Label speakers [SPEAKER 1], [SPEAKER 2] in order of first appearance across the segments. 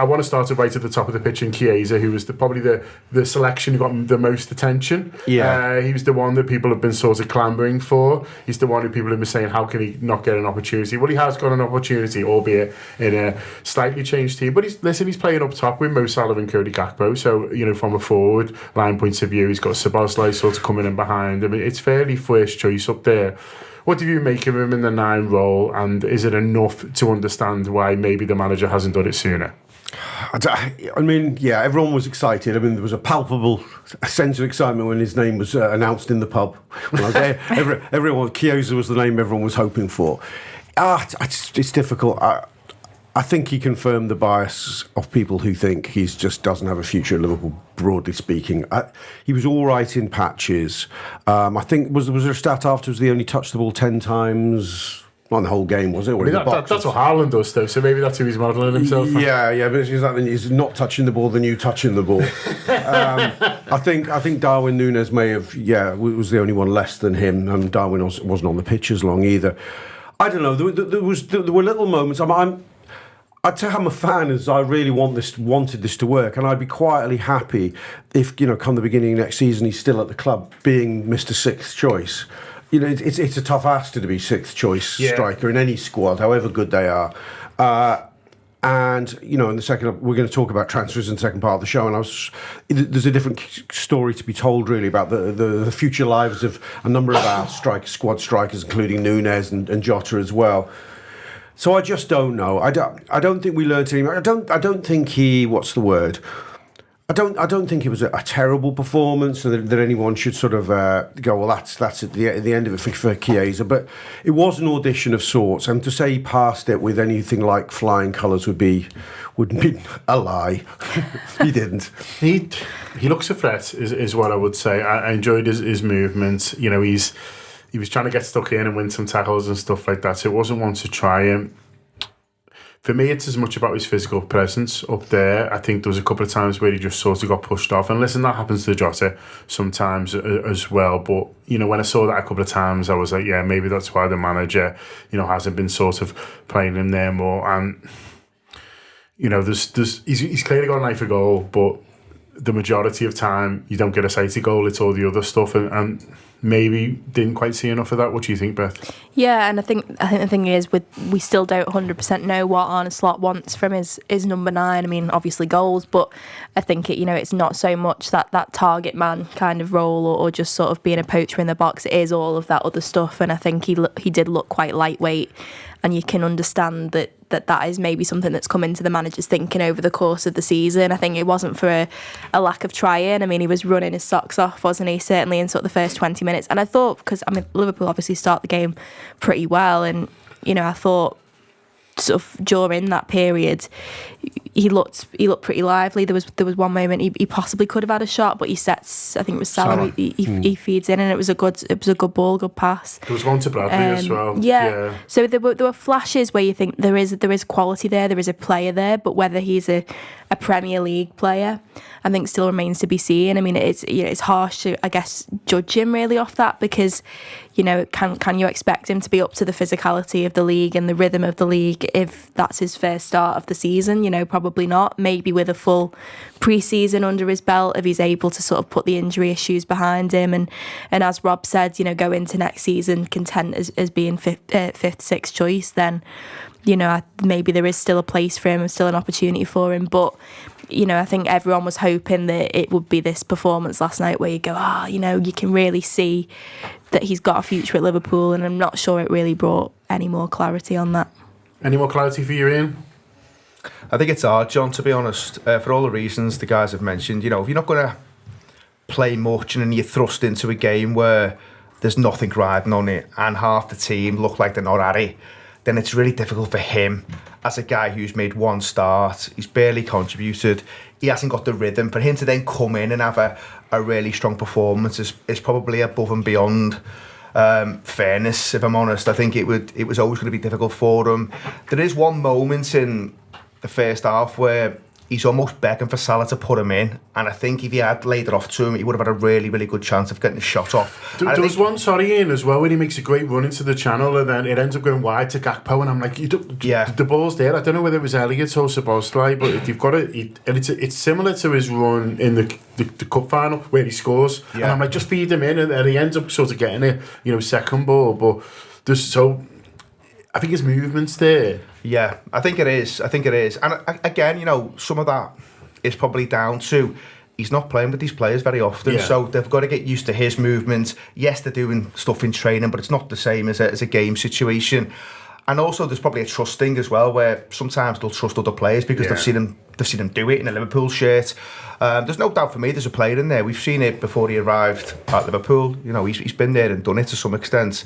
[SPEAKER 1] I want to start right at the top of the pitch in Chiesa, who was probably the selection who got the most attention.
[SPEAKER 2] Yeah.
[SPEAKER 1] He was the one that people have been sort of clamouring for. He's the one who people have been saying, how can he not get an opportunity? Well, he has got an opportunity, albeit in a slightly changed team. But he's playing up top with Mo Salah and Cody Gakpo. So, from a forward line point of view, he's got Szoboszlai sort of coming in behind him. It's fairly first choice up there. What do you make of him in the 9 role, and is it enough to understand why maybe the manager hasn't done it sooner?
[SPEAKER 2] I mean, yeah, everyone was excited. I mean, there was a palpable sense of excitement when his name was announced in the pub. When I was there, everyone, Chiesa was the name everyone was hoping for. It's difficult. I think he confirmed the bias of people who think he just doesn't have a future at Liverpool, broadly speaking. He was all right in patches. I think, was there a stat afterwards he only touched the ball 10 times? Not in the whole game, was it? Or
[SPEAKER 1] that's what Haaland does, though, so maybe that's who he's modelling himself on.
[SPEAKER 2] Yeah, but he's not touching the ball than you touching the ball. I think Darwin Núñez may have, was the only one less than him, and Darwin wasn't on the pitch as long either. I don't know, there were little moments. I'd say I'm a fan, as I really wanted this to work, and I'd be quietly happy if, come the beginning of next season, he's still at the club being Mr. Sixth Choice. It's a tough ask to be sixth choice striker in any squad, however good they are. And in the second, we're going to talk about transfers in the second part of the show, and there's a different story to be told really about the future lives of a number of our squad strikers, including Núñez and Jota as well. So I just don't know. I don't think we learned anything. I don't think he. What's the word? I don't think it was a terrible performance, so that anyone should sort of go, well, that's at the end of it for Chiesa. But it was an audition of sorts, and to say he passed it with anything like flying colours would be a lie. He didn't.
[SPEAKER 1] He looks a threat, is what I would say. I enjoyed his movement. He was trying to get stuck in and win some tackles and stuff like that, so it wasn't one to try him. For me, it's as much about his physical presence up there. I think there was a couple of times where he just sort of got pushed off. And listen, that happens to Jota sometimes as well. But, when I saw that a couple of times, I was like, yeah, maybe that's why the manager, hasn't been sort of playing him there more. And, he's clearly got an eye for goal, but the majority of time, you don't get a sighted goal. It's all the other stuff. And maybe didn't quite see enough of that. What do you think, Beth?
[SPEAKER 3] Yeah, and I think the thing is, we still don't 100% know what Arne Slot wants from his number 9. I mean, obviously goals, but I think it's not so much that target man kind of role or just sort of being a poacher in the box. It is all of that other stuff, and I think he did look quite lightweight, and you can understand that is maybe something that's come into the manager's thinking over the course of the season. I think it wasn't for a lack of trying. I mean, he was running his socks off, wasn't he? Certainly in sort of the first 20 minutes. And I thought, because Liverpool obviously start the game pretty well, and I thought sort of during that period he looked pretty lively. There was one moment he possibly could have had a shot, but he sets, I think it was Salah. He feeds in, and it was a good ball, good pass.
[SPEAKER 1] There was one to Bradley as well.
[SPEAKER 3] Yeah. So there were flashes where you think there is quality there is a player there, but whether he's a Premier League player, I think still remains to be seen. I mean, it's harsh to, I guess, judge him really off that, because can you expect him to be up to the physicality of the league and the rhythm of the league if that's his first start of the season? Probably not. Maybe with a full pre-season under his belt, if he's able to sort of put the injury issues behind him, and as Rob said, go into next season content as being fifth, sixth choice, then maybe there is still a place for him and still an opportunity for him. But I think everyone was hoping that it would be this performance last night where you go, you can really see that he's got a future at Liverpool, and I'm not sure it really brought any more clarity on that.
[SPEAKER 1] Any more clarity for you, Ian?
[SPEAKER 4] I think it's hard, John, to be honest, for all the reasons the guys have mentioned. If you're not going to play much and then you're thrust into a game where there's nothing riding on it and half the team look like they're not at it, then it's really difficult for him as a guy who's made one start. He's barely contributed. He hasn't got the rhythm. For him to then come in and have a really strong performance is probably above and beyond fairness, if I'm honest. I think it was always going to be difficult for him. There is one moment in the first half where he's almost begging for Salah to put him in. And I think if he had laid it off to him, he would have had a really, really good chance of getting the shot off.
[SPEAKER 1] There was one, Ian, as well, when he makes a great run into the channel and then it ends up going wide to Gakpo, and I'm like, the ball's there. I don't know whether it was Elliott or Szoboszlai, but you've got it, and it's similar to his run in the cup final where he scores, and I'm like, just feed him in, and he ends up sort of getting it, second ball, but I think his movement's there.
[SPEAKER 4] Yeah, I think it is. And again, some of that is probably down to he's not playing with these players very often, so they've got to get used to his movement. Yes, they're doing stuff in training, but it's not the same as a game situation. And also, there's probably a trust thing as well, where sometimes they'll trust other players because they've seen him do it in a Liverpool shirt. There's no doubt for me, there's a player in there. We've seen it before he arrived at Liverpool. He's been there and done it to some extent.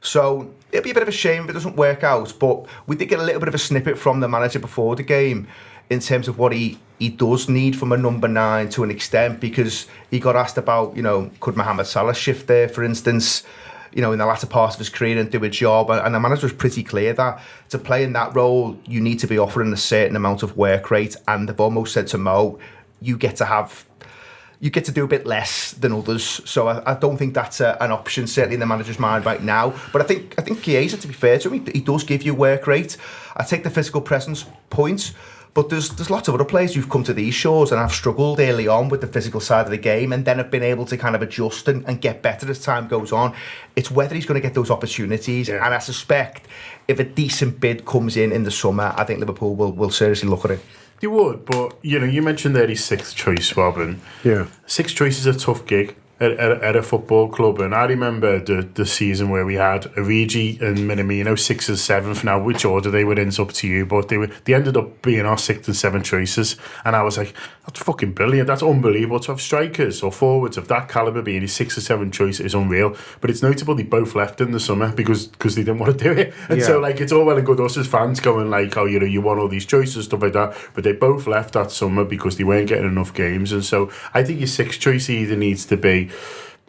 [SPEAKER 4] So it'll be a bit of a shame if it doesn't work out, but we did get a little bit of a snippet from the manager before the game in terms of what he does need from a number 9 to an extent, because he got asked about, could Mohamed Salah shift there, for instance, in the latter part of his career and do a job, and the manager was pretty clear that to play in that role, you need to be offering a certain amount of work rate, and they've almost said to Mo, you get to do a bit less than others. So I don't think that's an option, certainly in the manager's mind right now. But I think Chiesa, to be fair to him, he does give you work rate. I take the physical presence point, but there's lots of other players who've come to these shows and have struggled early on with the physical side of the game and then have been able to kind of adjust and get better as time goes on. It's whether he's going to get those opportunities. Yeah. And I suspect if a decent bid comes in the summer, I think Liverpool will seriously look at it.
[SPEAKER 1] You would, but you mentioned there his 6th choice, Robin. Yeah, 6th choice is a tough gig at a football club, and I remember the season where we had Origi and Minamino 6th and 7th. Now, which order they were in is up to you, but they ended up being our 6th and 7th choices, and I was like, that's fucking brilliant. That's unbelievable to have strikers or forwards of that calibre being his 6th or 7th choice is unreal. But it's notable they both left in the summer because they didn't want to do it, and so it's all well and good us as fans going like, oh, you want all these choices, stuff like that, but they both left that summer because they weren't getting enough games, and so I think your 6th choice either needs to be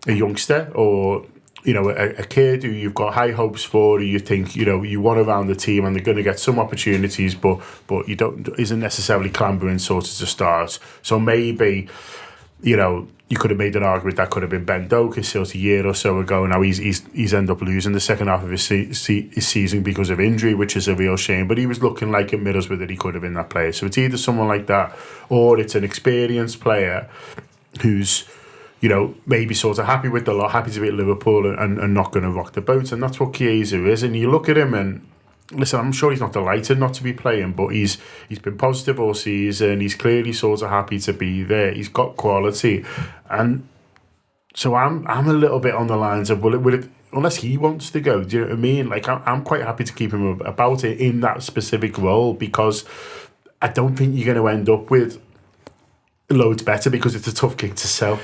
[SPEAKER 1] a youngster or a kid who you've got high hopes for, who you think you want around the team and they're going to get some opportunities, but isn't necessarily clambering sort of to start. So maybe you could have made an argument that could have been Ben Doak sort of a year or so ago. Now he's ended up losing the second half of his season because of injury, which is a real shame. But he was looking like at Middlesbrough that he could have been that player. So it's either someone like that or it's an experienced player who's maybe sort of happy with the lot, happy to be at Liverpool and not going to rock the boat. And that's what Chiesa is. And you look at him and, listen, I'm sure he's not delighted not to be playing, but he's been positive all season. He's clearly sort of happy to be there. He's got quality. And so I'm a little bit on the lines of, will it unless he wants to go, do you know what I mean? Like, I'm quite happy to keep him about it in that specific role because I don't think you're going to end up with loads better because it's a tough gig to sell.